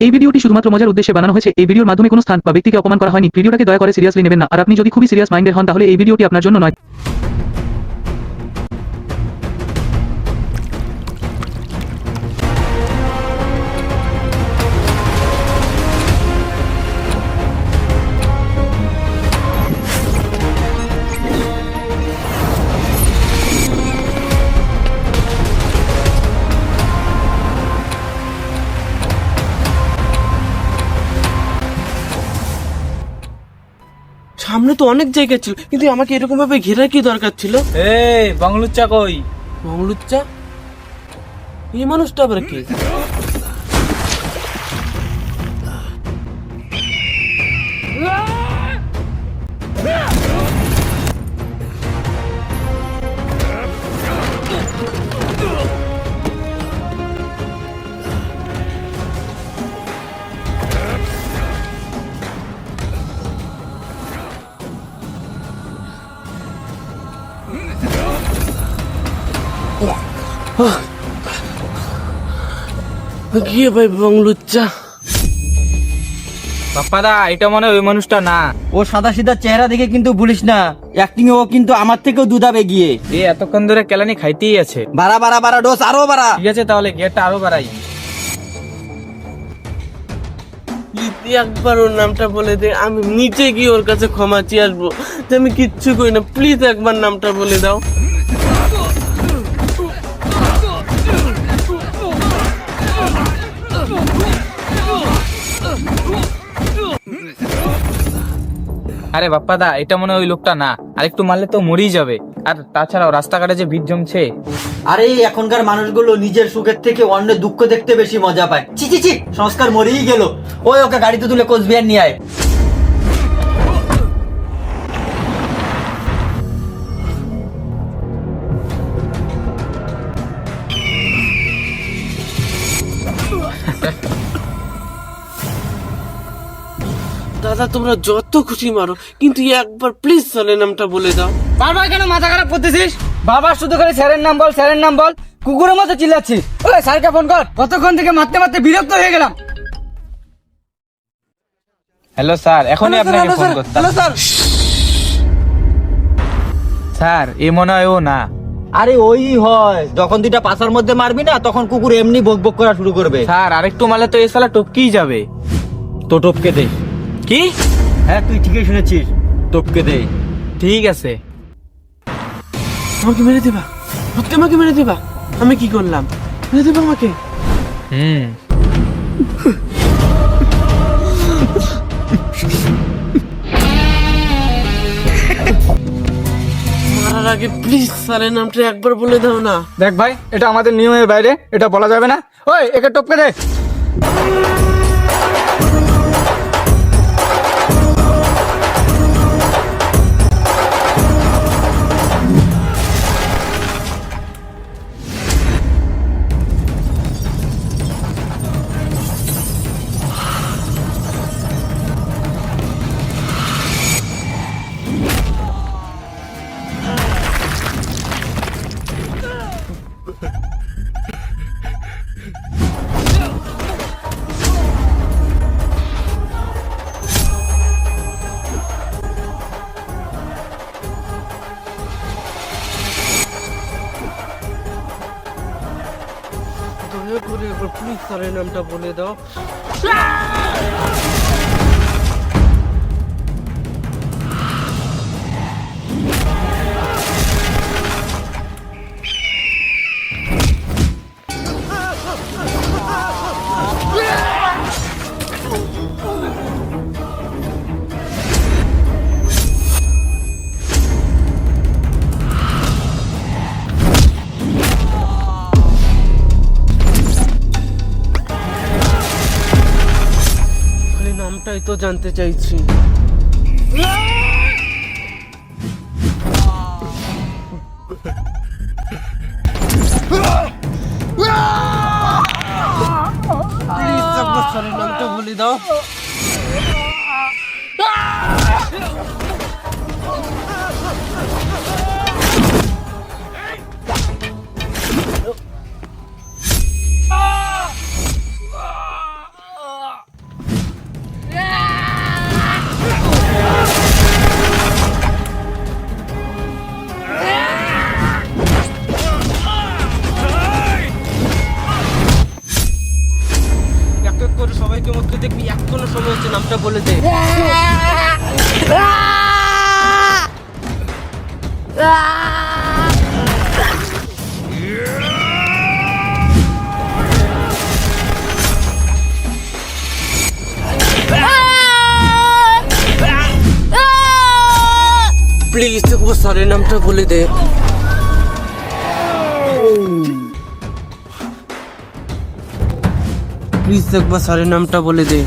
এই ভিডিওটি শুধুমাত্র মজার উদ্দেশ্যে বানানো হয়েছে। এই ভিডিওর মাধ্যমে কোনো স্থান বা ব্যক্তিকে অপমান করা হয়নি। ভিডিওটাকে দয়া করে সিরিয়াসলি নেবেন না। আর আপনি যদি খুবই সিরিয়াস মাইন্ডের হন তাহলে এই ভিডিওটি আপনার জন্য নয়। সামনে তো অনেক জায়গা ছিল, কিন্তু আমাকে এরকম ভাবে ঘেরার কি দরকার ছিল? এই বাংলুচ্চা কই? মঙ্গলুচ্চা, এই মানুষটা আবার কি? গিয়ে ভাই মঙ্গলুচ্চা। বাপ্পাদা, এটা মনে হয় ওই মানুষটা না। ও সাদা সিধা চেহারা দেখে কিন্তু বলিস না, অ্যাক্টিং ও কিন্তু আমার থেকেও দুধাবে গিয়ে। এ এতক্ষণ ধরে কেলানি খাইতেই আছে। বাড়া বাড়া বাড়া ডোজ আরো বাড়া। ঠিক আছে, তাহলে গেটটা আরো বাড়াই। প্লিজ একবার ওর নামটা বলে দে, আমি নিচে গিয়ে ওর কাছে ক্ষমা চেয়ে আসবো যে আমি কিচ্ছু করি না। প্লিজ একবার নামটা বলে দাও। আরে বাপ্পাদা, এটা মনে হয় ওই লোকটা না। আর একটু মারলে তো মরেই যাবে। আর তাছাড়াও রাস্তাঘাটে যে ভিড় জমছে। আরে এখনকার মানুষগুলো নিজের সুখের থেকে অন্যের দুঃখ দেখতে বেশি মজা পায়। ছি ছি ছি, সংস্কার মরেই গেল। ওই ওকে গাড়িতে তুলে কোচবিহার নিয়ে আয়। দাদা, তোমরা যত খুশি মারো, কিন্তু একবার প্লিজ স্যারের নামটা বলে দাও। বারবার কেন মাথা খারাপ করতেছিস? বাবার শুধু করে স্যারের নাম বল, স্যারের নাম বল। কুকুরের মতো চিল্লাচ্ছিস। ওই স্যারকে ফোন কর, কতক্ষণ থেকে মারতে মারতে বিরক্ত হয়ে গেলাম। হ্যালো স্যার, এখনই আপনাকে ফোন করতাম। Hello sir. স্যার, এ মনে হয় ও না। আরে ওই হয়, যখন দুইটা পাশার মধ্যে মারবি না, তখন কুকুর এমনি বক বক করা শুরু করবে। স্যার, আরেকটু মারলে তো এ শালা টপকেই যাবে। তো টপকে দে। কি? হ্যাঁ, তুই ঠিকই শুনেছিস, টপকে দে। ঠিক আছে। আমাকে মেরে দেবা? সত্যি আমাকে মেরে দেবা? আমি কি করলাম? মেরে দেবা আমাকে? হুম। মারার আগে প্লিজ স্যারের নামটা একবার বলে দাও না। দেখ ভাই, এটা আমাদের নিয়মের বাইরে, এটা বলা যাবে না। ওই একে টপকে দে। দয়া করে একবার প্লিজ স্যারের নামটা বলে দাও। নামটাই তো জানতে চাইছি। প্লিজ একবার স্যারের নামটা বলে দাও। সবাইকে মরতে দেখবি, এখনো সময় হচ্ছে, নামটা বলে দে। প্লিজ একবার স্যারের নামটা বলে দে। প্লিজ একবার স্যারের নামটা বলে দে।